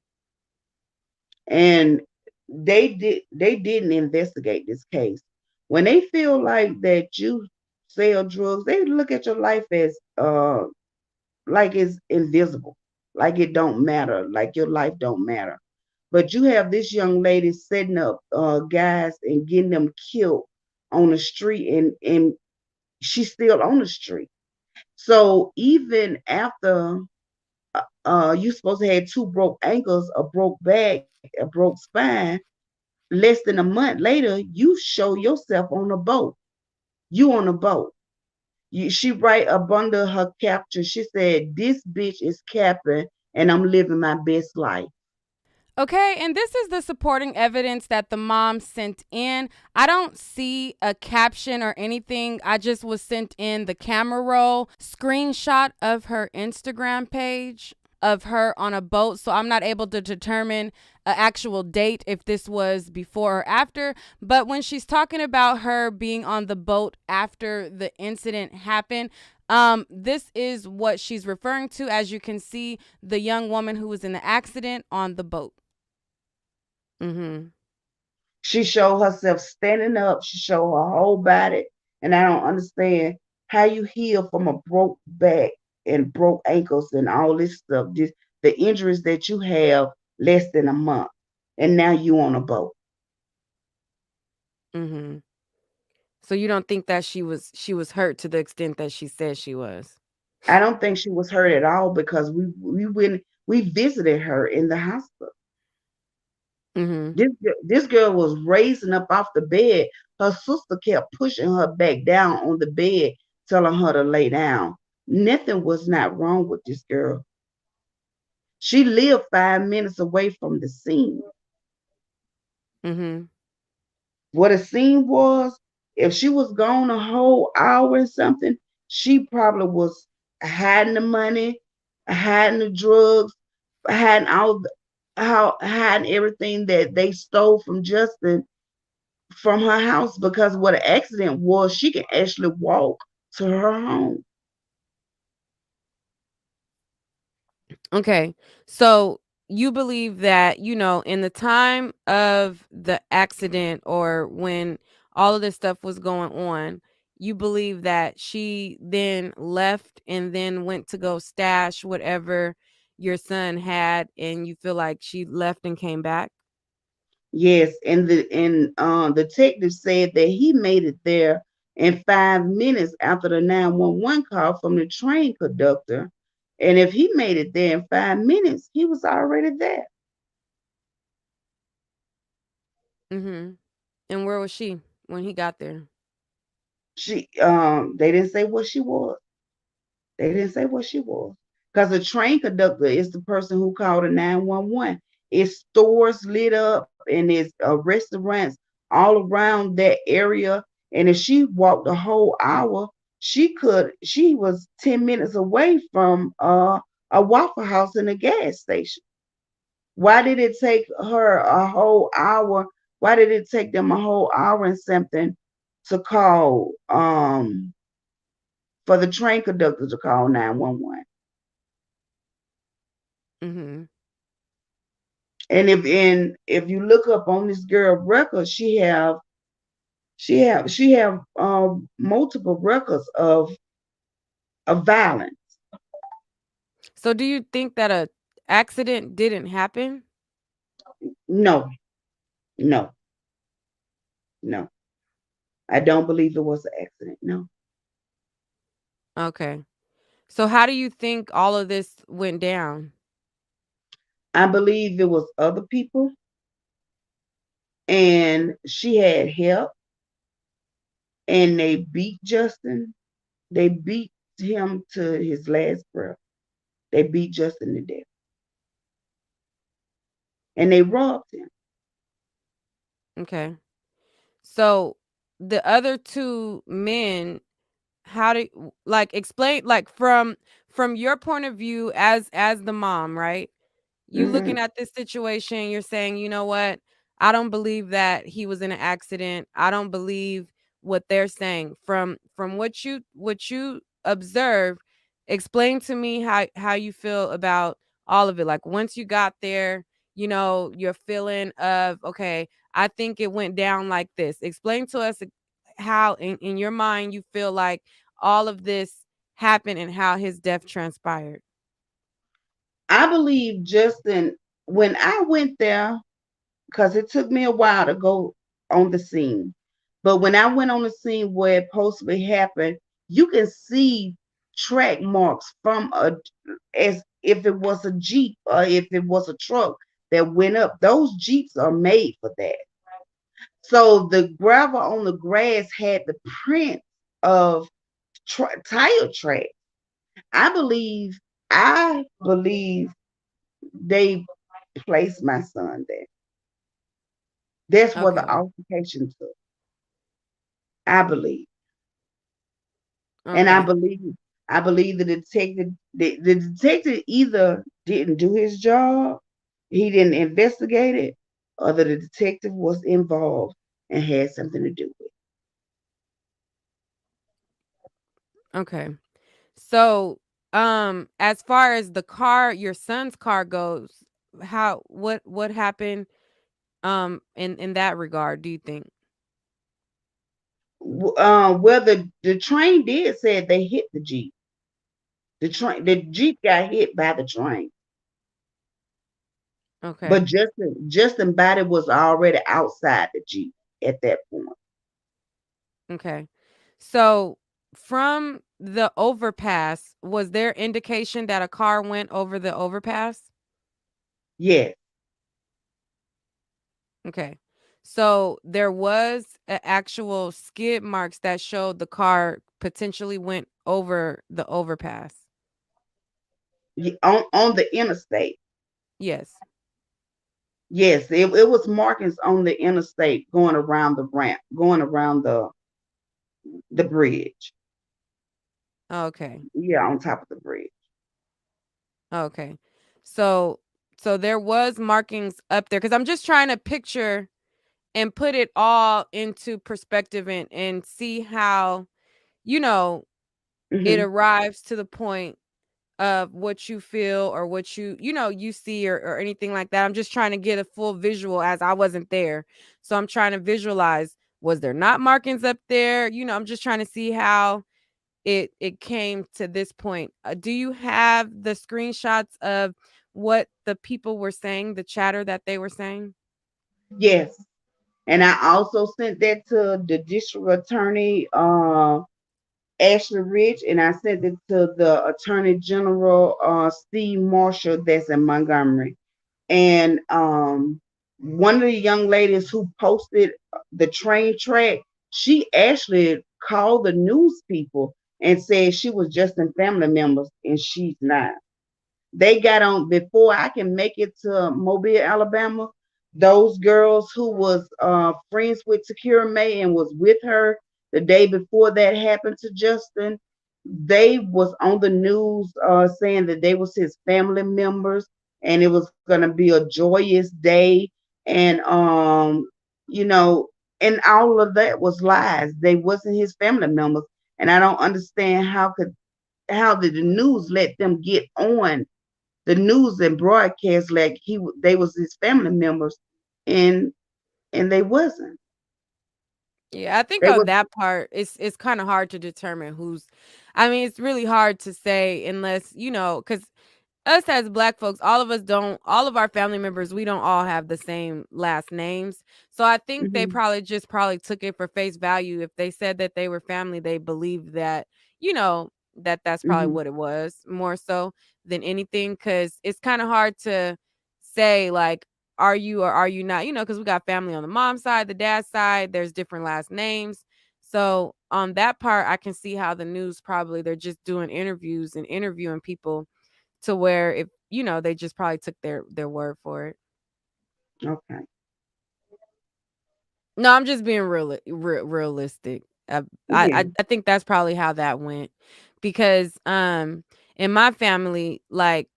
and they didn't investigate this case. When they feel like that you sell drugs, they look at your life as like it's invisible, like it don't matter, like your life don't matter. But you have this young lady setting up guys and getting them killed on the street, and she's still on the street. So even after you supposed to have 2 broke ankles, a broke back, a broke spine, less than a month later, you show yourself on a boat. You on a boat. She right up under her capture. She said, "This bitch is capping, and I'm living my best life." Okay, and this is the supporting evidence that the mom sent in. I don't see a caption or anything. I just was sent in the camera roll screenshot of her Instagram page of her on a boat. So I'm not able to determine an actual date if this was before or after. But when she's talking about her being on the boat after the incident happened, this is what she's referring to. As you can see, the young woman who was in the accident on the boat. Mhm. She showed herself standing up. She showed her whole body, and I don't understand how you heal from a broke back and broke ankles and all this stuff. This the injuries that you have less than a month, and now you on a boat. Mhm. So you don't think that she was hurt to the extent that she said she was? I don't think she was hurt at all because we visited her in the hospital. Mhm. This girl was raising up off the bed. Her sister kept pushing her back down on the bed, telling her to lay down. Nothing was not wrong with this girl. She lived 5 minutes away from the scene. Mhm. What a scene was, if she was gone a whole hour or something, she probably was hiding the money, hiding the drugs, hiding hiding everything that they stole from Justin from her house, because what an accident was, she can actually walk to her home. Okay. So you believe that, in the time of the accident or when all of this stuff was going on, you believe that she then left and then went to go stash whatever your son had, and you feel like she left and came back? Yes, and the detective said that he made it there in 5 minutes after the 911 call from the train conductor. And if he made it there in 5 minutes, he was already there. Mhm. And where was she when he got there? They didn't say what she was. They didn't say what she was. Because the train conductor is the person who called the 911. It's stores lit up and it's restaurants all around that area. And if she walked the whole hour, she was 10 minutes away from a Waffle House and a gas station. Why did it take her a whole hour? Why did it take them a whole hour and something to call for the train conductor to call 911? Mhm. And if you look up on this girl record, she have multiple records of violence. So do you think that a accident didn't happen? No, no, no. I don't believe it was an accident. No. Okay. So how do you think all of this went down? I believe it was other people and she had help and they beat Justin. They beat him to his last breath. They beat Justin to death. And they robbed him. Okay. So the other two men, how do like explain, like, from your point of view as the mom, right? You Hmm. looking at this situation, you're saying, "You know what? I don't believe that he was in an accident. I don't believe what they're saying." From what you observe, explain to me how you feel about all of it. Like, once you got there, your feeling of, "Okay, I think it went down like this." Explain to us how in your mind you feel like all of this happened and how his death transpired. I believe Justin, when I went there, because it took me a while to go on the scene. But when I went on the scene where it possibly happened, you can see track marks from as if it was a Jeep or if it was a truck that went up. Those Jeeps are made for that. So the gravel on the grass had the print of tire track. I believe, I believe they placed my son there. That's where the Okay. altercation took. I believe. And I Okay. believe I believe the detective either didn't do his job, he didn't investigate it, or the detective was involved and had something to do with Okay. So, as far as the car, your son's car goes, what happened in that regard, do you think? it. Well, the train did say they hit the Jeep. The Jeep got hit by the train. But Okay. Justin body was already outside the Jeep at that point. Okay. So, from the overpass, was there indication that a car went over the overpass? Yes. Okay. So there was actual skid marks that showed the car potentially went over the overpass. On the interstate. Yes. Yes, it was markings on the interstate going around the ramp, going around the bridge. Okay. Yeah, on top of the bridge. Okay. So there was markings up there cuz I'm just trying to picture and put it all into perspective and see how, you know, it Hmm. arrives to the point of what you feel or what you see or anything like that. I'm just trying to get a full visual as I wasn't there. So I'm trying to visualize, was there not markings up there? I'm just trying to see how it came to this point. Do you have the screenshots of what the people were saying, the chatter that they were saying? Yes, and I also sent that to the district attorney, Ashley Rich, and I sent it to the Attorney General, Steve Marshall, that's in Montgomery. And one of the young ladies who posted the train track, she actually called the news people and said she was just in family members, and she's not. They got on before I can make it to Mobile, Alabama. Those girls who was friends with Takira May and was with her the day before that happened to Justin, they was on the news saying that they was his family members and it was going to be a joyous day, and you know and all of that was lies. They wasn't his family members, and I don't understand how did the news let them get on the news and broadcast like they was his family members, and they wasn't. Yeah, I think They on was. that part, it's kind of hard to determine who's. I mean, it's really hard to say unless because us as black folks, all of us don't, all of our family members, we don't all have the same last names. So I think they Hmm. probably took it for face value. If they said that they were family, they believed that, you know, that's probably Hmm. what it was more so than anything. Cause it's kind of hard to say, like, are you or are you not, because we got family on the mom side, the dad side, there's different last names. So on that part, I can see how the news probably they're just doing interviews and interviewing people to where if they just probably took their word for it. Okay. No, I'm just being realistic. Yeah. I think that's probably how that went because in my family, like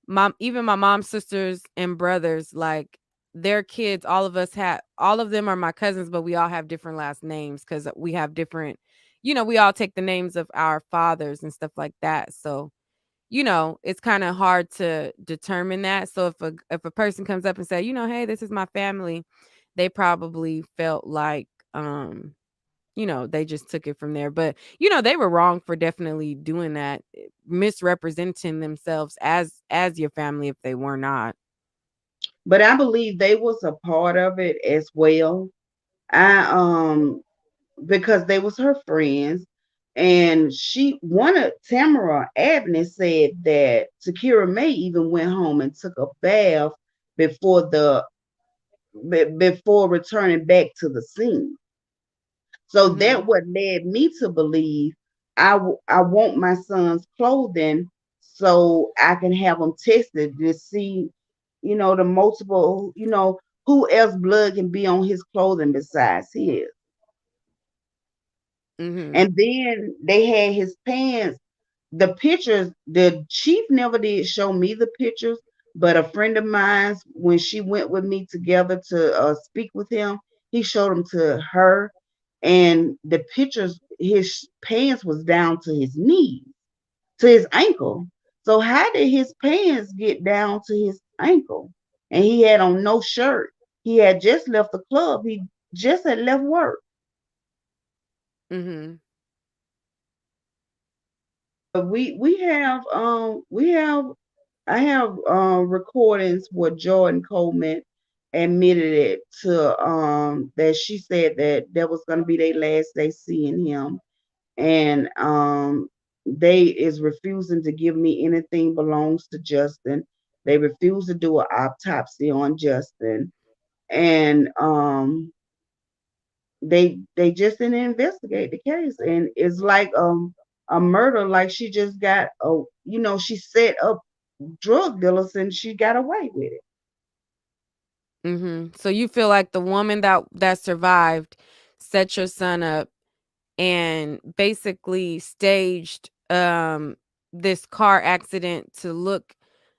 my mom's sisters and brothers, like their kids, all of them are my cousins, but we all have different last names because we have different, we all take the names of our fathers and stuff like that. So it's kind of hard to determine that. So if a person comes up and say, hey, this is my family, they probably felt like they just took it from there. But they were wrong for definitely doing that, misrepresenting themselves as your family if they were not. But I believe they was a part of it as well. I because they was her friends, and she one of Tamara Abney said that Takira May even went home and took a bath before before returning back to the scene. So Mhm. that what led me to believe I want my son's clothing so I can have them tested to see, the multiple, who else blood can be on his clothing besides his. Mhm. And then they had his pants. The pictures, the chief never did show me the pictures, but a friend of mine, when she went with me together to speak with him, he showed them to her, and the pictures, his pants was down to his knee, to his ankle. So how did his pants get down to his ankle? And he had on no shirt. He had just left the club. He just had left work. Mhm. But we have I have recordings where Jordan Coleman admitted it to that she said that was gonna be their last day seeing him, and they is refusing to give me anything belongs to Justin. They refuse to do an autopsy on Justin, and they just didn't investigate the case, and it's like a murder. Like she just got she set up drug dealers and she got away with it. So you feel like the woman that survived set your son up and basically staged this car accident to look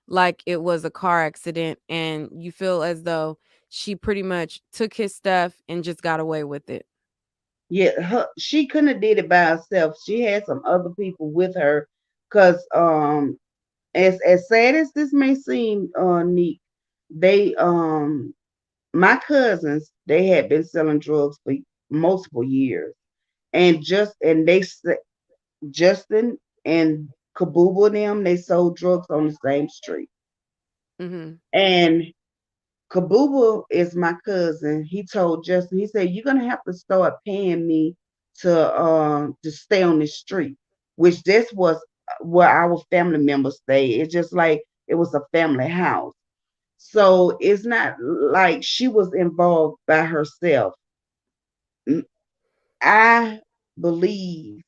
like it was a car accident, and you feel as though she pretty much took his stuff and just got away with it. Yeah, she couldn't have did it by herself. She had some other people with her, because as sad as this may seem, Nique, they my cousins, they had been selling drugs for multiple years, and Justin and Kabuba and them, they sold drugs on the same street. Mhm. And Kabuba is my cousin. He told Justin, he said, "You're gonna have to start paying me to stay on this street," which this was where our family members stay. It's just like it was a family house. So it's not like she was involved by herself. I believe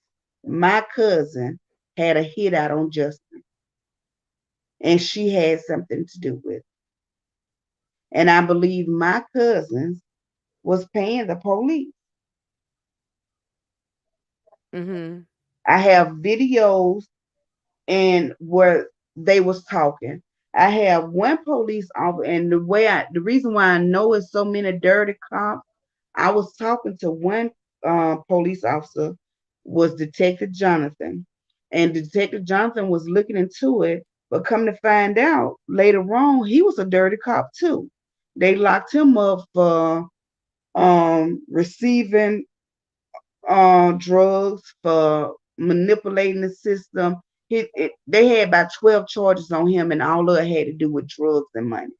my cousin had a hit out on Justin, and she had something to do with it. And I believe my cousins was paying the police. Mhm. I have videos and where they was talking. I have one police officer, and the reason why I know it's so many dirty cops. I was talking to one police officer, was Detective Jonathan, and Detective Jonathan was looking into it, but come to find out later on, he was a dirty cop too. They locked him up for receiving drugs, for manipulating the system. They had about 12 charges on him, and all of it had to do with drugs and money.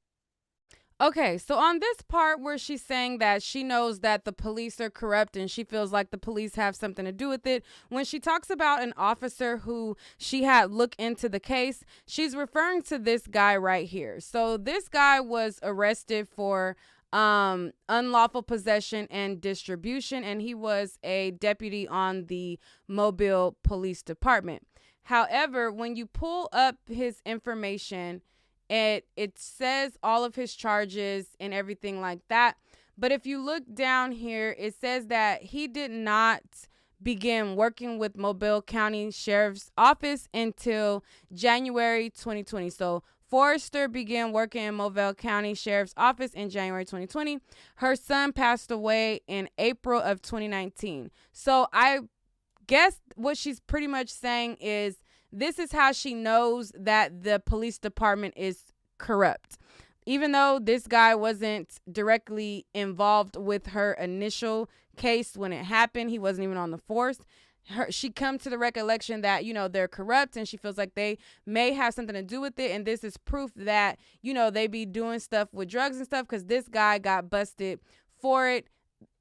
Okay, so on this part where she's saying that she knows that the police are corrupt and she feels like the police have something to do with it, when she talks about an officer who she had look into the case, she's referring to this guy right here. So this guy was arrested for unlawful possession and distribution, and he was a deputy on the Mobile Police Department. However, when you pull up his information, it says all of his charges and everything like that. But if you look down here, it says that he did not begin working with Mobile County Sheriff's Office until January 2020. So Forrester began working in Mobile County Sheriff's Office in January 2020. Her son passed away in April of 2019. So I guess what she's pretty much saying is this is how she knows that the police department is corrupt. Even though this guy wasn't directly involved with her initial case when it happened, he wasn't even on the force. She come to the recollection that they're corrupt, and she feels like they may have something to do with it, and this is proof that they be doing stuff with drugs and stuff, because this guy got busted for it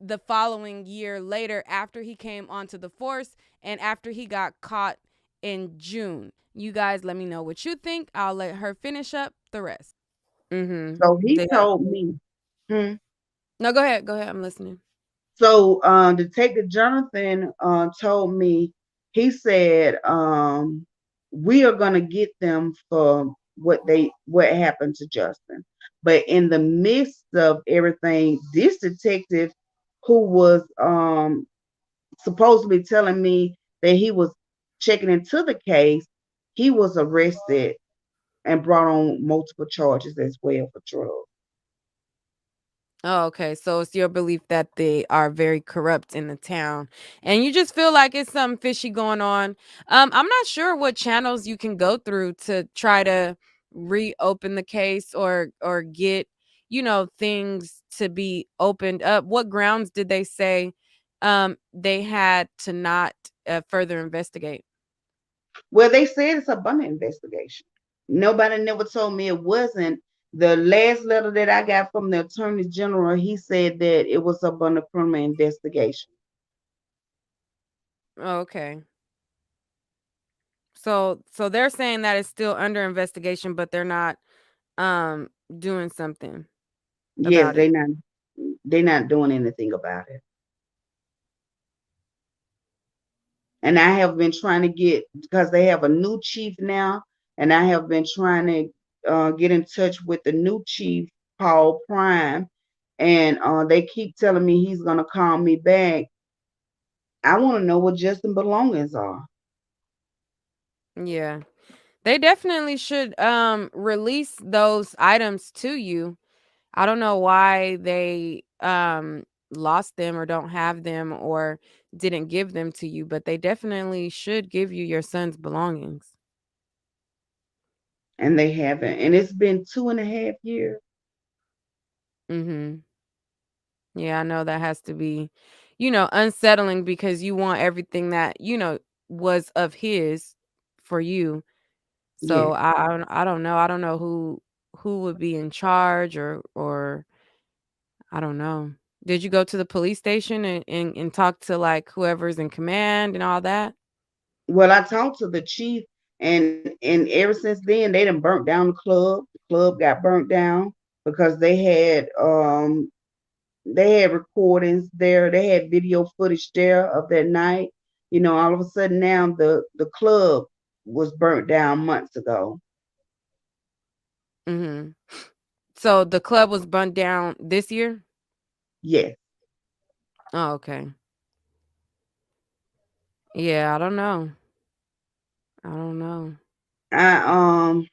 the following year later after he came onto the force and after he got caught in June. You guys let me know what you think. I'll let her finish up the rest. So he Yeah. told me, hmm, No, go ahead. Go ahead. I'm listening. so Detective Jonathan told me, he said, we are gonna get them for what happened to Justin. But in the midst of everything, this detective who was supposedly telling me that he was checking into the case, he was arrested and brought on multiple charges as well for drugs. Oh, okay. So it's your belief that they are very corrupt in the town, and you just feel like it's something fishy going on. I'm not sure what channels you can go through to try to reopen the case or get things to be opened up. What grounds did they say they had to not further investigate? Well, they said it's a Bunny investigation. Nobody never told me it wasn't. The last letter that I got from the Attorney General, he said that it was up on a criminal investigation. Oh, okay. So they're saying that it's still under investigation, but they're not doing something Yes, about they it. not. they're not doing anything about it. And I have been trying to get, because they have a new chief now, and I have been trying to get in touch with the new chief, Paul Prime, and they keep telling me he's gonna call me back. I want to know what Justin belongings are. Yeah. They definitely should release those items to you. I don't know why they lost them or don't have them or didn't give them to you, but they definitely should give you your son's belongings. And they haven't. And it's been 2.5 years. Mhm. Yeah, I know that has to be, unsettling because you want everything that, was of his for you. So Yes. I don't know. I don't know who would be in charge or I don't know. Did you go to the police station and talk to like whoever's in command and all that? Well, I talked to the chief, and ever since then they done burnt down the club. The club got burnt down because they had recordings there. They had video footage there of that night. All of a sudden now the club was burnt down months ago. Mhm. So the club was burnt down this year? Yes. Oh, okay. Yeah, I don't know. I don't know. I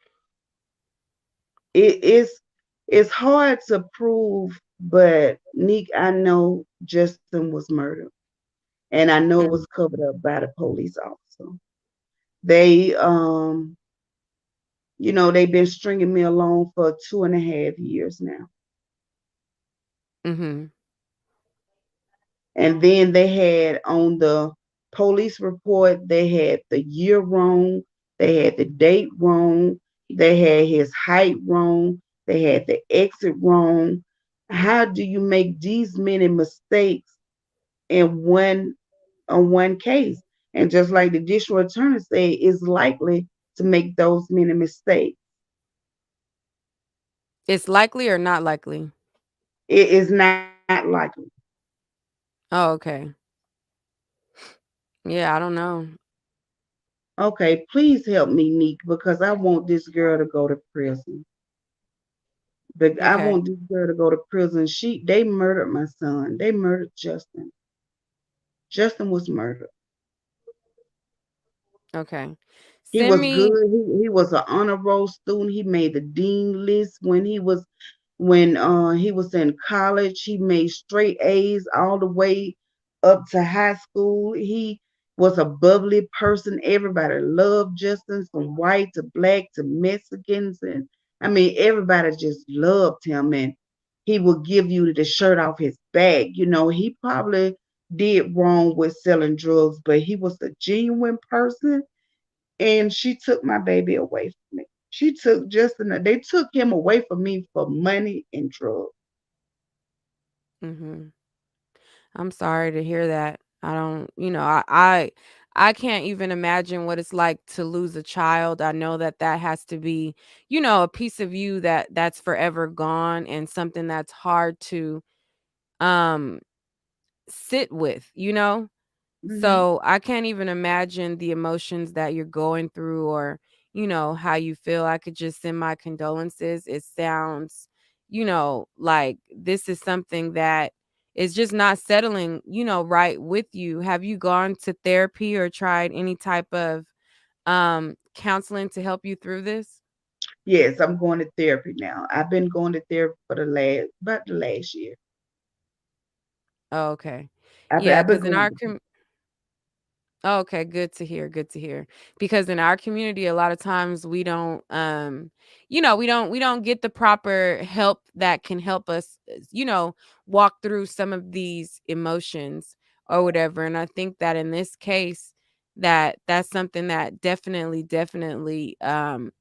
it's hard to prove, but Nick, I know Justin was murdered. And I know it was Mhm. covered up by the police officer. They they've been stringing me along for 2.5 years now. Mhm. And then they had on the police report, they had the year wrong, they had the date wrong, they had his height wrong, they had the exit wrong. How do you make these many mistakes in one case? And just like the district attorney said, is likely to make those many mistakes. It's likely or not likely? It is not likely. Oh, okay. Yeah, I don't know. Okay, please help me, Nick, because I want this girl to go to prison. But I Okay. want this girl to go to prison. They murdered my son. They murdered Justin. Justin was murdered. Okay. He Send was me good. He was an honor roll student. He made the dean list when he was in college. He made straight A's all the way up to high school. He was a bubbly person. Everybody loved Justin, from white to black to Mexicans, and I mean everybody just loved him. And he would give you the shirt off his back. He probably did wrong with selling drugs, but he was a genuine person, and she took my baby away from me. She took Justin. They took him away from me for money and drugs. Mhm. I'm sorry to hear that. I don't, I can't even imagine what it's like to lose a child. I know that that has to be, a piece of you that's forever gone and something that's hard to um sit with. Hmm. So I can't even imagine the emotions that you're going through or, how you feel. I could just send my condolences. It sounds, like this is something that is just not settling, right with you. Have you gone to therapy or tried any type of counseling to help you through this? Yes, I'm going to therapy now. I've been going to therapy for the last year. Oh, okay. I've been, Yeah, I've been because in going. our Oh, okay, good to hear, good to hear. Because in our community, a lot of times we don't, we don't get the proper help that can help us, walk through some of these emotions or whatever. And I think that in this case, that's something that definitely,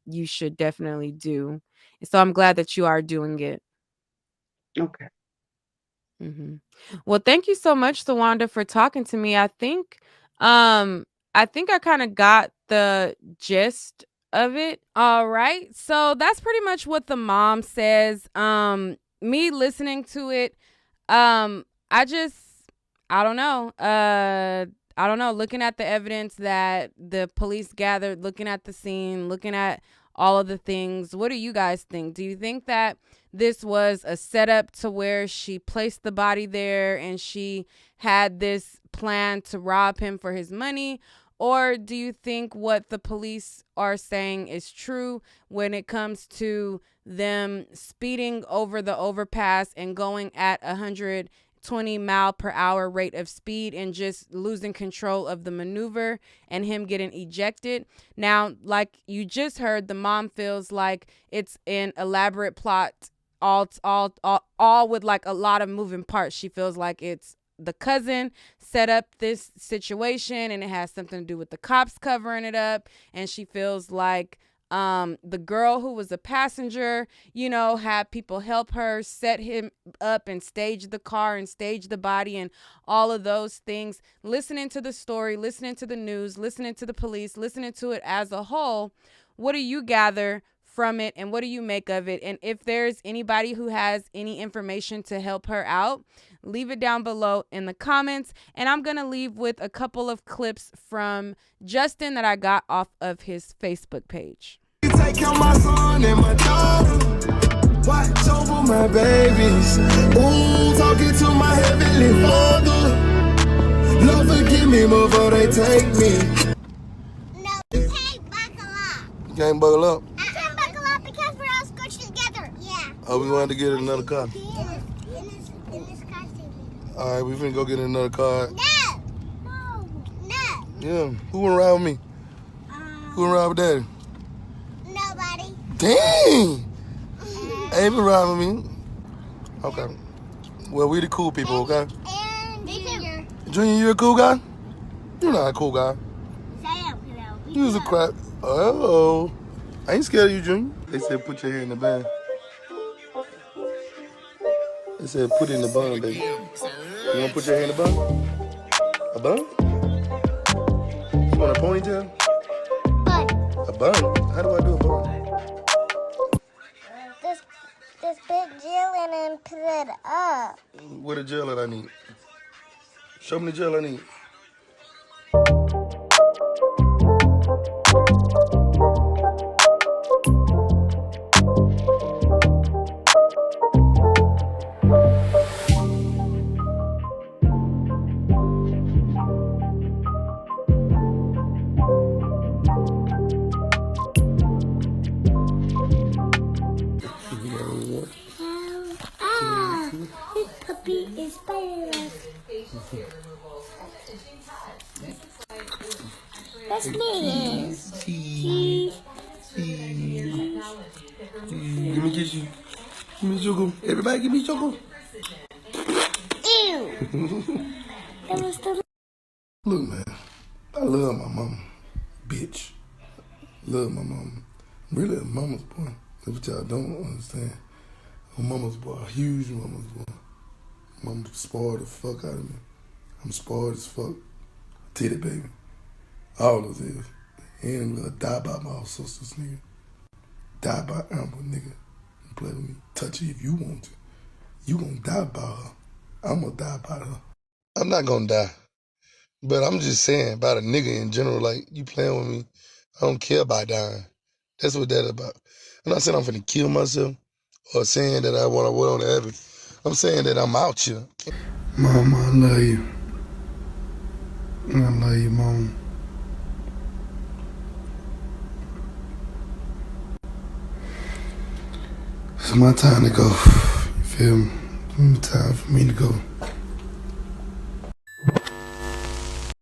you should definitely do. So I'm glad that you are doing it. Okay. Mhm. Well, thank you so much, Sawanda, for talking to me. Um, I think I kind of got the gist of it. All right. So that's pretty much what the mom says. Me listening to it, I just, I don't know. I don't know. Looking at the evidence that the police gathered, looking at the scene, looking at all of the things, what do you guys think? Do you think that this was a setup to where she placed the body there and she had this plan to rob him for his money? Or do you think what the police are saying is true when it comes to them speeding over the overpass and going at 120-mile-per-hour rate of speed and just losing control of the maneuver and him getting ejected? Now, like you just heard, the mom feels like it's an elaborate plot, all with like a lot of moving parts. She feels like it's the cousin set up this situation and it has something to do with the cops covering it up. And she feels like the girl who was a passenger, had people help her set him up and stage the car and stage the body and all of those things. Listening to the story, listening to the news, listening to the police, listening to it as a whole, what do you gather from it and what do you make of it? And if there's anybody who has any information to help her out, leave it down below in the comments. And I'm going to leave with a couple of clips from Justin that I got off of his Facebook page. You take care of my son and my daughter. Watch over my babies. Ooh, talking to my heavenly father. Lord, forgive me before they take me. No, you can't buckle up. You can't buckle up? I can't buckle up because we're all squished together. Yeah. Oh, we wanted to get another car. In this car seat. All right, we finna go get another car. No. No. Yeah. Who wanna ride with me? Who wanna ride with Daddy? Nobody. Dang! Ava ride with me. Okay. Well, we the cool people, okay? And Junior. Junior, you a cool guy? You're not a cool guy. Sam, You was a crap. Oh. I ain't scared of you, Junior. They said put your hair in the band. They said put it in the bun, baby. You wanna put your hair in the bun? A bun? You want a ponytail? But A bun? How do I do a bun? this big gel and then put it up. What a gel that I need. Show me the gel I need. This puppy is spider-like. That's me. Cheese. Give me tissue. Give me sugar. Everybody give me sugar. Ew. That was the... Look, man. I love my mama. Bitch. Love my mama. Really a mama's boy. That's what y'all don't understand. A mama's boy. A huge mama's boy. Mama spoiled the fuck out of me. I'm spoiled as fuck. Titty baby. All those is. And we'll die by my sisters, nigga. Die by Amber, nigga. You play with me. Touch her if you want to. You gonna die by her. I'm gonna die by her. I'm not gonna die. But I'm just saying about a nigga in general, like, you playing with me, I don't care about dying. That's what that's about. I'm not saying I'm finna kill myself or saying that I want to wait on the heaven. I'm saying that I'm out here. Mama, I love you. I love you, Mom. It's my time to go. You feel me? It's time for me to go.